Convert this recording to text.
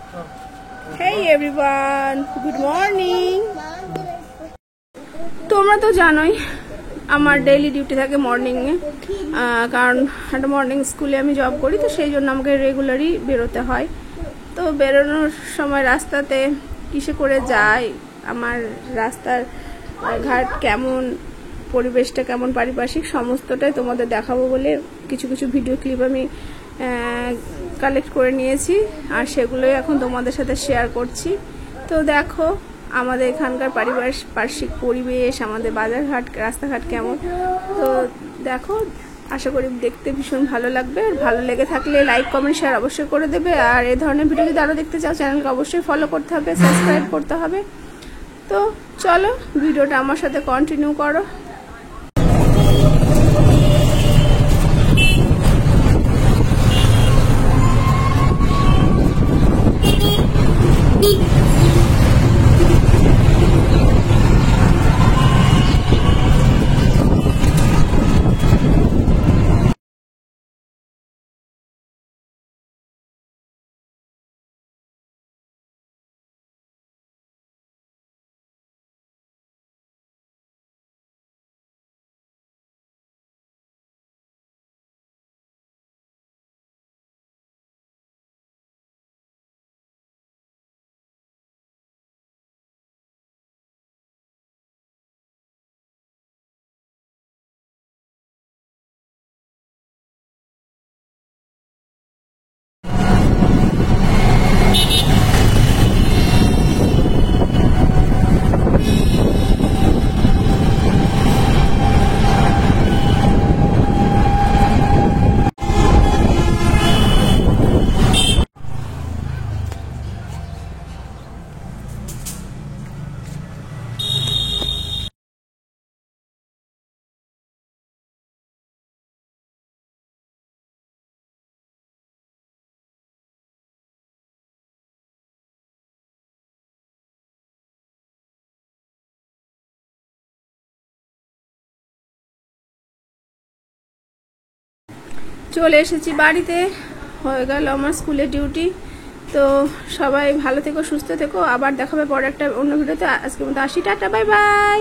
Hey everyone, good morning. তোমরা তো জানোই আমার ডেইলি ডিউটি থাকে মর্নিংয়ে, কারণ একটা মর্নিং স্কুলে আমি জব করি, তো সেই জন্য আমাকে রেগুলারই বেরোতে হয়। তো বেরোনোর সময় রাস্তাতে কিসে করে যাই, আমার রাস্তার ঘাট কেমন, পরিবেশটা কেমন, পারিপার্শ্বিক সমস্তটাই তোমাদের দেখাবো বলে কিছু কিছু ভিডিও ক্লিপ আমি কালেক্ট করে নিয়েছি, আর সেগুলোই এখন তোমাদের সাথে শেয়ার করছি। তো দেখো আমাদের এখানকার পারিপার্শ্বিক পরিবেশ, আমাদের বাজারঘাট, রাস্তাঘাট কেমন। তো দেখো, আশা করি দেখতে ভীষণ ভালো লাগবে। আর ভালো লেগে থাকলে লাইক, কমেন্ট, শেয়ার অবশ্যই করে দেবে। আর এই ধরনের ভিডিও যদি আরও দেখতে চাও, চ্যানেলকে অবশ্যই ফলো করতে হবে, সাবস্ক্রাইব করতে হবে। তো চলো ভিডিওটা আমার সাথে কন্টিনিউ করো। চলে এসেছি বাড়িতে, হয়ে গেল আমার স্কুলের ডিউটি। তো সবাই ভালো থেকো, সুস্থ থেকো, আবার দেখাবে পরে একটা অন্য ভিডিওতে। আজকের মতো আসি, টাটা, বাই বাই।